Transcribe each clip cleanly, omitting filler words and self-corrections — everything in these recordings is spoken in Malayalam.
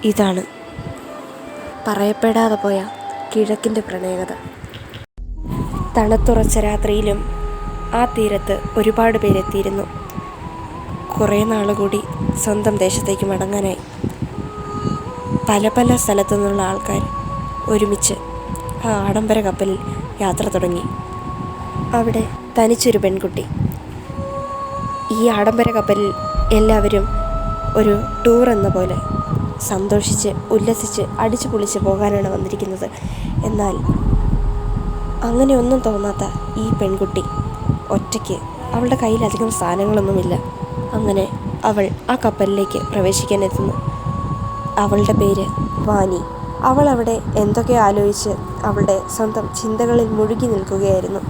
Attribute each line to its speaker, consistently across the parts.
Speaker 1: ഇതാണ് പറയപ്പെടാതെ പോയ കിഴക്കിൻ്റെ പ്രണയകഥ. തണുത്തുറച്ച രാത്രിയിലും ആ തീരത്ത് ഒരുപാട് പേരെത്തിയിരുന്നു. കുറേ നാളുകൂടി സ്വന്തം ദേശത്തേക്ക് മടങ്ങാനായി പല പല സ്ഥലത്തു നിന്നുള്ള ആൾക്കാർ ഒരുമിച്ച് ആ ആഡംബര കപ്പലിൽ യാത്ര തുടങ്ങി. അവിടെ തനിച്ചൊരു പെൺകുട്ടി. ഈ ആഡംബര കപ്പലിൽ എല്ലാവരും ഒരു ടൂർ എന്ന പോലെ സന്തോഷിച്ച് ഉല്ലസിച്ച് അടിച്ചു പൊളിച്ച് പോകാനാണ് വന്നിരിക്കുന്നത്. എന്നാൽ അങ്ങനെയൊന്നും തോന്നാത്ത ഈ പെൺകുട്ടി ഒറ്റയ്ക്ക്, അവളുടെ കയ്യിലധികം സാധനങ്ങളൊന്നുമില്ല. അങ്ങനെ അവൾ ആ കപ്പലിലേക്ക് പ്രവേശിക്കാനെത്തുന്നു. അവളുടെ പേര് വാനി. അവൾ അവിടെ എന്തൊക്കെ ആലോചിച്ച് അവളുടെ സ്വന്തം ചിന്തകളിൽ മുഴുകി നിൽക്കുകയായിരുന്നു.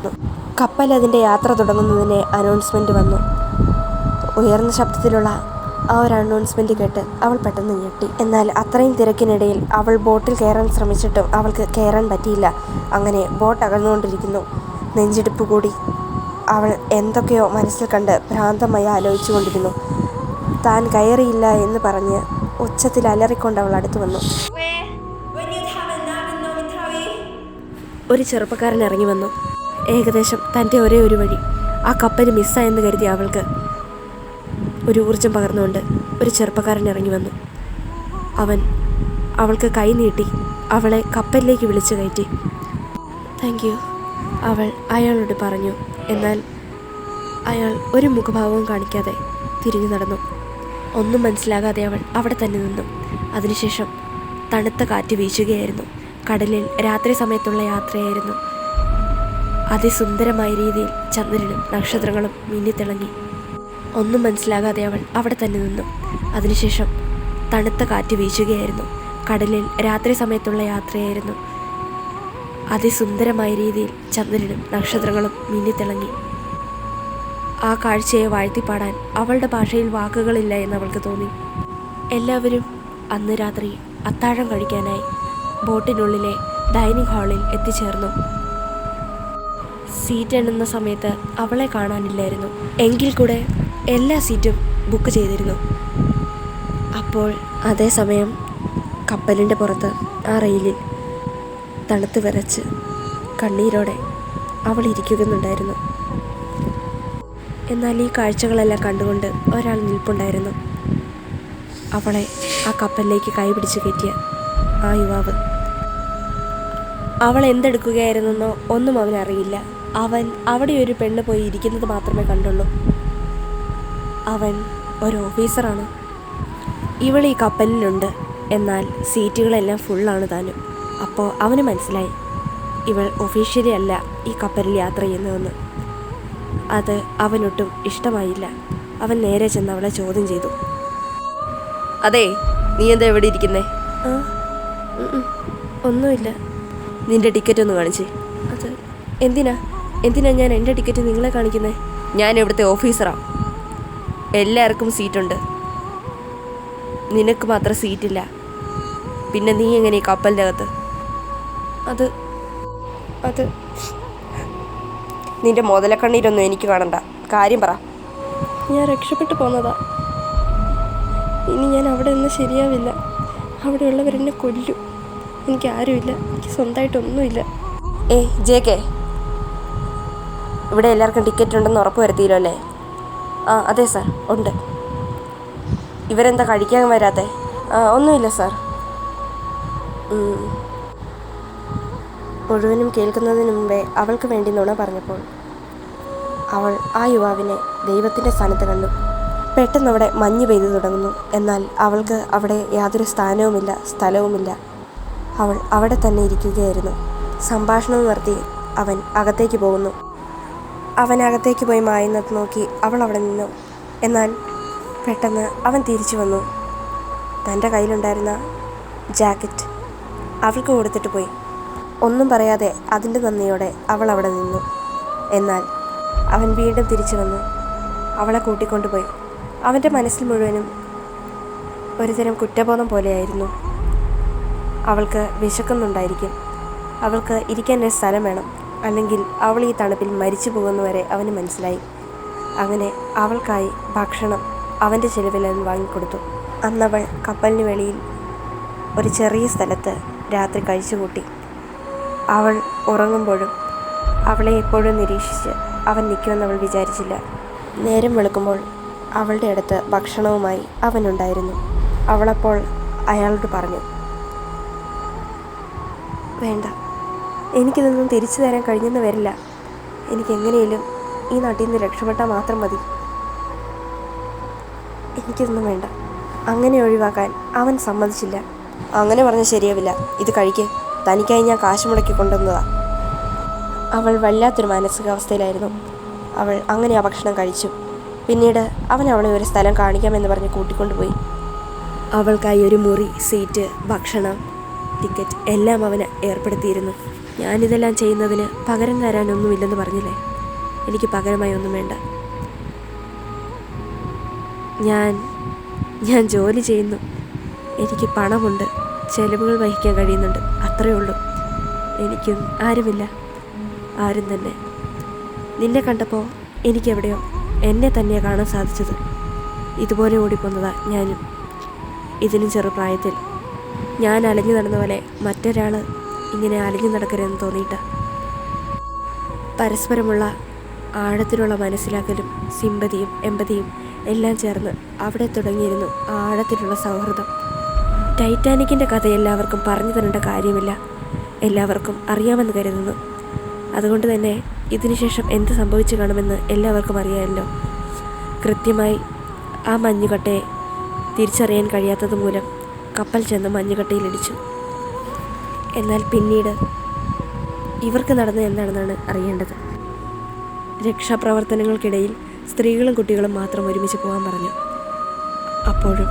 Speaker 1: കപ്പൽ അതിൻ്റെ യാത്ര തുടങ്ങുന്നതിന് അനൗൺസ്മെൻറ്റ് വന്നു. ഉയർന്ന ശബ്ദത്തിലുള്ള ആ ഒരു അനൗൺസ്മെൻറ്റ് കേട്ട് അവൾ പെട്ടെന്ന് ഞെട്ടി. എന്നാൽ അത്രയും തിരക്കിനിടയിൽ അവൾ ബോട്ടിൽ കയറാൻ ശ്രമിച്ചിട്ടും അവൾക്ക് കയറാൻ പറ്റിയില്ല. അങ്ങനെ ബോട്ട് അകന്നുകൊണ്ടിരിക്കുന്നു. നെഞ്ചിടിപ്പ് കൂടി അവൾ എന്തൊക്കെയോ മനസ്സിൽ കണ്ട് ഭ്രാന്തമായി ആലോചിച്ചു കൊണ്ടിരുന്നു. താൻ കയറിയില്ല എന്ന് പറഞ്ഞ് ഉച്ചത്തിൽ അലറിക്കൊണ്ട് അവൾ അടുത്തു വന്നു. ഒരു ചെറുപ്പക്കാരൻ ഇറങ്ങി വന്നു. ഏകദേശം തൻ്റെ ഒരേ ഒരു വഴി ആ കപ്പൽ മിസ്സായെന്ന് കരുതി അവൾക്ക് ഒരു ഊർജം പകർന്നുകൊണ്ട് ഒരു ചെറുപ്പക്കാരൻ ഇറങ്ങി വന്നു. അവൻ അവൾക്ക് കൈ നീട്ടി അവളെ കപ്പലിലേക്ക് വിളിച്ചു കയറ്റി. താങ്ക് യു അവൾ അയാളോട് പറഞ്ഞു. എന്നാൽ അയാൾ ഒരു മുഖഭാവവും കാണിക്കാതെ തിരിഞ്ഞു നടന്നു. ഒന്നും മനസ്സിലാകാതെ അവൾ അവിടെ തന്നെ നിന്നു. അതിനുശേഷം തണുത്ത കാറ്റ് വീശുകയായിരുന്നു. കടലിൽ രാത്രി സമയത്തുള്ള യാത്രയായിരുന്നു. അതിസുന്ദരമായ രീതിയിൽ ചന്ദ്രനും നക്ഷത്രങ്ങളും മിന്നിത്തിളങ്ങി. ഒന്നും മനസ്സിലാകാതെ അവൾ അവിടെ തന്നെ നിന്നു. അതിനുശേഷം തണുത്ത കാറ്റ് വീശുകയായിരുന്നു. കടലിൽ രാത്രി സമയത്തുള്ള യാത്രയായിരുന്നു. അതിസുന്ദരമായ രീതിയിൽ ചന്ദ്രനും നക്ഷത്രങ്ങളും മിന്നിത്തിളങ്ങി. ആ കാഴ്ചയെ വാഴ്ത്തിപ്പാടാൻ അവളുടെ ഭാഷയിൽ വാക്കുകളില്ല എന്ന് അവൾക്ക് തോന്നി. എല്ലാവരും അന്ന് രാത്രി അത്താഴം കഴിക്കാനായി ബോട്ടിനുള്ളിലെ ഡൈനിങ് ഹാളിൽ എത്തിച്ചേർന്നു. സീറ്റ് എണ്ണുന്ന സമയത്ത് അവളെ കാണാനില്ലായിരുന്നു. എങ്കിൽ കൂടെ എല്ലാ സീറ്റും ബുക്ക് ചെയ്തിരുന്നു. അപ്പോൾ അതേസമയം കപ്പലിൻ്റെ പുറത്ത് ആ റെയിലിൽ തണുത്ത് വിറച്ച് കണ്ണീരോടെ അവൾ ഇരിക്കുന്നുണ്ടായിരുന്നു. എന്നാൽ ഈ കാഴ്ചകളെല്ലാം കണ്ടുകൊണ്ട് ഒരാൾ നിൽപ്പുണ്ടായിരുന്നു. അവളെ ആ കപ്പലിലേക്ക് കൈപിടിച്ച് കയറ്റിയ ആ യുവാവ്. അവൾ എന്തെടുക്കുകയായിരുന്നെന്നോ ഒന്നും അവനറിയില്ല. അവൻ അവിടെ ഒരു പെണ്ണ് പോയി ഇരിക്കുന്നത് മാത്രമേ കണ്ടുള്ളൂ. അവൻ ഒരു ഓഫീസറാണ്. ഇവൾ ഈ കപ്പലിലുണ്ട്, എന്നാൽ സീറ്റുകളെല്ലാം ഫുള്ളാണ് താനും. അപ്പോൾ അവന് മനസ്സിലായി ഇവൾ ഒഫീഷ്യലി അല്ല ഈ കപ്പലിൽ യാത്ര ചെയ്യുന്നതെന്ന്. അത് അവനൊട്ടും ഇഷ്ടമായില്ല. അവൻ നേരെ ചെന്ന് അവളെ ചോദ്യം ചെയ്തു. അതെ, നീ എന്താ എവിടെ ഇരിക്കുന്നേ? ഒന്നുമില്ല. നിന്റെ ടിക്കറ്റ് ഒന്ന് കാണിച്ചേ. അത് എന്തിനാ ഞാൻ എൻ്റെ ടിക്കറ്റ് നിങ്ങളെ കാണിക്കുന്നേ? ഞാൻ ഇവിടുത്തെ ഓഫീസറാണ്. എല്ലാവർക്കും സീറ്റുണ്ട്, നിനക്ക് മാത്രം സീറ്റില്ല. പിന്നെ നീ എങ്ങനെ ഈ കപ്പലിൻ്റെ അകത്ത്? അത് നിന്റെ മുതലക്കണ്ണീരൊന്നും എനിക്ക് കാണണ്ട. കാര്യം പറ. ഞാൻ രക്ഷപ്പെട്ടു പോന്നതാ. ഇനി ഞാൻ അവിടെ നിന്ന് ശരിയാവില്ല. അവിടെയുള്ളവരെന്നെ കൊല്ലും. എനിക്ക് ആരുമില്ല. എനിക്ക് സ്വന്തമായിട്ടൊന്നുമില്ല. ജെ.കെ, ഇവിടെ എല്ലാവർക്കും ടിക്കറ്റ് ഉണ്ടെന്ന് ഉറപ്പ് വരുത്തിയല്ലോ അല്ലേ? അതെ സാർ, ഉണ്ട്. ഇവരെന്താ കഴിക്കാൻ വരാത്തെ? ഒന്നുമില്ല സാർ. മുഴുവനും കേൾക്കുന്നതിന് മുമ്പേ അവൾക്ക് വേണ്ടി നുണ പറഞ്ഞപ്പോൾ അവൾ ആ യുവാവിനെ ദൈവത്തിൻ്റെ സ്ഥാനത്ത് കണ്ടു. പെട്ടെന്ന് അവിടെ മഞ്ഞ് പെയ്തു തുടങ്ങുന്നു. എന്നാൽ അവൾക്ക് അവിടെ യാതൊരു സ്ഥാനവുമില്ല, സ്ഥലവുമില്ല. അവൾ അവിടെ തന്നെ ഇരിക്കുകയായിരുന്നു. സംഭാഷണം നിർത്തി അവൻ അകത്തേക്ക് പോകുന്നു. അവൻ അകത്തേക്ക് പോയി മായുന്നത് നോക്കി അവൾ അവിടെ നിന്നു. എന്നാൽ പെട്ടെന്ന് അവൻ തിരിച്ചു വന്നു. തൻ്റെ കയ്യിലുണ്ടായിരുന്ന ജാക്കറ്റ് അവൾക്ക് കൊടുത്തിട്ട് പോയി. ഒന്നും പറയാതെ അതിൻ്റെ നന്ദിയോടെ അവൾ അവിടെ നിന്നു. എന്നാൽ അവൻ വീണ്ടും തിരിച്ചു വന്നു. അവളെ കൂട്ടിക്കൊണ്ടുപോയി. അവൻ്റെ മനസ്സിൽ മുഴുവനും ഒരുതരം കുറ്റബോധം പോലെയായിരുന്നു. അവൾക്ക് വിശക്കുന്നുണ്ടായിരിക്കും. അവൾക്ക് ഇരിക്കാൻ ഒരു സ്ഥലം വേണം, അല്ലെങ്കിൽ അവൾ ഈ തണുപ്പിൽ മരിച്ചു പോകുന്നവരെ അവന് മനസ്സിലായി. അങ്ങനെ അവൾക്കായി ഭക്ഷണം അവൻ്റെ ചെലവിൽ അവൻ വാങ്ങിക്കൊടുത്തു. അന്നവൾ കപ്പലിന് വെളിയിൽ ഒരു ചെറിയ സ്ഥലത്ത് രാത്രി കഴിച്ചുകൂട്ടി. അവൾ ഉറങ്ങുമ്പോഴും അവളെ എപ്പോഴും നിരീക്ഷിച്ച് അവൻ നിൽക്കുമെന്ന് അവൾ വിചാരിച്ചില്ല. നേരം വെളുക്കുമ്പോൾ അവളുടെ അടുത്ത് ഭക്ഷണവുമായി അവനുണ്ടായിരുന്നു. അവളപ്പോൾ അയാളോട് പറഞ്ഞു, വേണ്ട, എനിക്കിതൊന്നും തിരിച്ചു തരാൻ കഴിഞ്ഞെന്ന് വരില്ല. എനിക്കെങ്ങനെയും ഈ നാട്ടിൽ നിന്ന് രക്ഷപ്പെട്ടാൽ മാത്രം മതി. എനിക്കിതൊന്നും വേണ്ട. അങ്ങനെ ഒഴിവാക്കാൻ അവൻ സമ്മതിച്ചില്ല. അങ്ങനെ പറഞ്ഞാൽ ശരിയാവില്ല, ഇത് കഴിക്ക്, തനിക്കായി ഞാൻ കാശ് മുടക്കി കൊണ്ടുവന്നതാ. അവൾ വല്ലാത്തൊരു മാനസികാവസ്ഥയിലായിരുന്നു. അവൾ അങ്ങനെ ആ ഭക്ഷണം കഴിച്ചു. പിന്നീട് അവൻ അവളെ ഒരു സ്ഥലം കാണിക്കാമെന്ന് പറഞ്ഞ് കൂട്ടിക്കൊണ്ടുപോയി. അവൾക്കായി ഒരു മുറി, സീറ്റ്, ഭക്ഷണം, ടിക്കറ്റ് എല്ലാം അവന് ഏർപ്പെടുത്തിയിരുന്നു. ഞാനിതെല്ലാം ചെയ്യുന്നതിന് പകരം തരാനൊന്നുമില്ലെന്ന് പറഞ്ഞില്ലേ? എനിക്ക് പകരമായി ഒന്നും വേണ്ട. ഞാൻ ജോലി ചെയ്യുന്നു, എനിക്ക് പണമുണ്ട്, ചെലവുകൾ വഹിക്കാൻ കഴിയുന്നുണ്ട്, അത്രയേ ഉള്ളൂ. എനിക്കും ആരുമില്ല, ആരും തന്നെ. നിന്നെ കണ്ടപ്പോൾ എനിക്കെവിടെയോ എന്നെ തന്നെയാണ് കാണാൻ സാധിച്ചത്. ഇതുപോലെ ഓടിപ്പോന്നതാ ഞാനും. ഇതിനും ചെറുപ്രായത്തിൽ ഞാൻ അലഞ്ഞു നടന്ന പോലെ മറ്റൊരാൾ ഇങ്ങനെ അലഞ്ഞു നടക്കരുതെന്ന് തോന്നിയിട്ട. പരസ്പരമുള്ള ആഴത്തിലുള്ള മനസ്സിലാക്കലും സിമ്പതിയും എമ്പതിയും എല്ലാം ചേർന്ന് അവിടെ തുടങ്ങിയിരുന്നു ആഴത്തിലുള്ള സൗഹൃദം. ടൈറ്റാനിക്കിൻ്റെ കഥ എല്ലാവർക്കും പറഞ്ഞു തരേണ്ട കാര്യമില്ല, എല്ലാവർക്കും അറിയാമെന്ന് കരുതുന്നു. അതുകൊണ്ട് തന്നെ ഇതിനുശേഷം എന്ത് സംഭവിച്ചു കാണുമെന്ന് എല്ലാവർക്കും അറിയാമല്ലോ. കൃത്യമായി ആ മഞ്ഞുകട്ടയെ തിരിച്ചറിയാൻ കഴിയാത്തത് മൂലം കപ്പൽ ചെന്ന് മഞ്ഞുകട്ടയിലിടിച്ചു. എന്നാൽ പിന്നീട് ഇവർക്ക് നടന്നത് എന്താണെന്നാണ് അറിയേണ്ടത്. രക്ഷാപ്രവർത്തനങ്ങൾക്കിടയിൽ സ്ത്രീകളും കുട്ടികളും മാത്രം ഒരുമിച്ച് പോകാൻ പറഞ്ഞു. അപ്പോഴും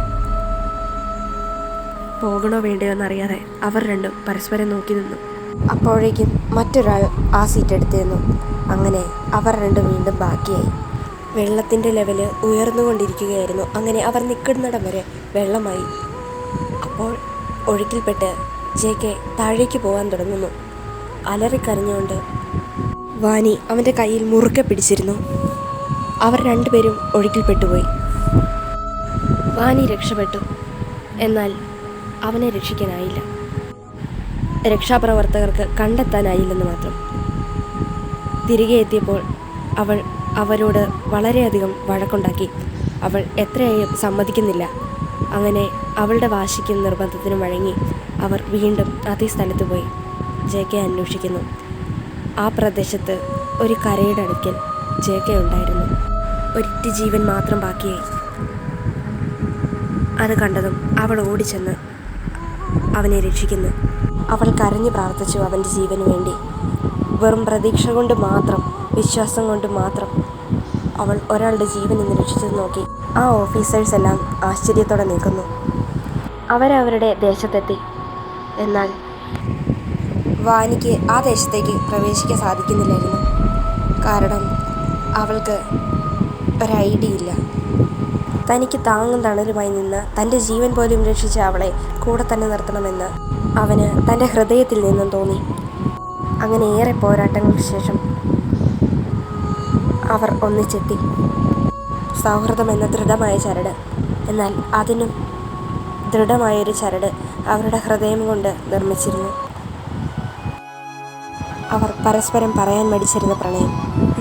Speaker 1: പോകണോ വേണ്ടയോ എന്നറിയാതെ അവർ രണ്ടും പരസ്പരം നോക്കി നിന്നു. അപ്പോഴേക്കും മറ്റൊരാൾ ആ സീറ്റ് എടുത്തിരുന്നു. അങ്ങനെ അവർ രണ്ടും വീണ്ടും ബാക്കിയായി. വെള്ളത്തിൻ്റെ ലെവല് ഉയർന്നുകൊണ്ടിരിക്കുകയായിരുന്നു. അങ്ങനെ അവർ നിൽക്കുന്നിടം വരെ വെള്ളമായി. അപ്പോൾ ഒഴുക്കിൽപ്പെട്ട് JK താഴേക്ക് പോകാൻ തുടങ്ങുന്നു. അലറിക്കരഞ്ഞുകൊണ്ട് വാനി അവൻ്റെ കയ്യിൽ മുറുക്കെ പിടിച്ചിരുന്നു. അവർ രണ്ടുപേരും ഒഴുക്കിൽപ്പെട്ടുപോയി. വാനി രക്ഷപ്പെട്ടു, എന്നാൽ അവനെ രക്ഷിക്കാനായില്ല. രക്ഷാപ്രവർത്തകർക്ക് കണ്ടെത്താനായില്ലെന്ന് മാത്രം. തിരികെ എത്തിയപ്പോൾ അവൾ അവരോട് വളരെയധികം വഴക്കുണ്ടാക്കി. അവൾ എത്രയായും സമ്മതിക്കുന്നില്ല. അങ്ങനെ അവളുടെ വാശിക്കും നിർബന്ധത്തിനും വഴങ്ങി അവർ വീണ്ടും അതേ സ്ഥലത്ത് പോയി. JK അന്വേഷിക്കുന്നു. ആ പ്രദേശത്ത് ഒരു കരയുടെ അടുക്കൽ JK ഉണ്ടായിരുന്നു. ഒരിറ്റ ജീവൻ മാത്രം ബാക്കിയായി. അത് കണ്ടതും അവൾ ഓടിച്ചെന്ന് അവനെ രക്ഷിക്കുന്നു. അവൾ കരഞ്ഞു പ്രാർത്ഥിച്ചു അവൻ്റെ ജീവന് വേണ്ടി. വെറും പ്രതീക്ഷ കൊണ്ട് മാത്രം, വിശ്വാസം കൊണ്ട് മാത്രം അവൾ ഒരാളുടെ ജീവൻ ഇന്ന് രക്ഷിച്ചത് നോക്കി ആ ഓഫീസേഴ്സ് എല്ലാം ആശ്ചര്യത്തോടെ നിൽക്കുന്നു. അവരവരുടെ ദേശത്തെത്തി. എന്നാൽ വാനിക്ക് ആ ദേശത്തേക്ക് പ്രവേശിക്കാൻ സാധിക്കുന്നില്ലായിരുന്നു. കാരണം അവൾക്ക് ഒരു ഐഡിയ ഇല്ല. തനിക്ക് താങ്ങും തണലുമായി നിന്ന് തൻ്റെ ജീവൻ പോലും രക്ഷിച്ച അവളെ കൂടെ തന്നെ നിർത്തണമെന്ന് അവന് തൻ്റെ ഹൃദയത്തിൽ നിന്നും തോന്നി. അങ്ങനെ ഏറെ പോരാട്ടങ്ങൾക്ക് ശേഷം അവർ ഒന്നിച്ചെത്തി. സൗഹൃദം എന്ന ദൃഢമായ ചരട്, എന്നാൽ അതിനും ദൃഢമായൊരു ചരട് അവരുടെ ഹൃദയം കൊണ്ട് നിർമ്മിച്ചിരുന്നു. അവർ പരസ്പരം പറയാൻ മടിച്ചിരുന്ന പ്രണയം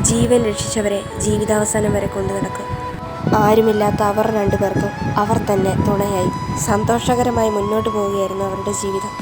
Speaker 1: ജീവൻ രക്ഷിച്ചവരെ ജീവിതാവസാനം വരെ കൊണ്ടു നടക്കും. ആരുമില്ലാത്ത അവർ രണ്ടുപേർക്കും അവർ തന്നെ തുണയായി സന്തോഷകരമായി മുന്നോട്ട് പോവുകയായിരുന്നു അവരുടെ ജീവിതം.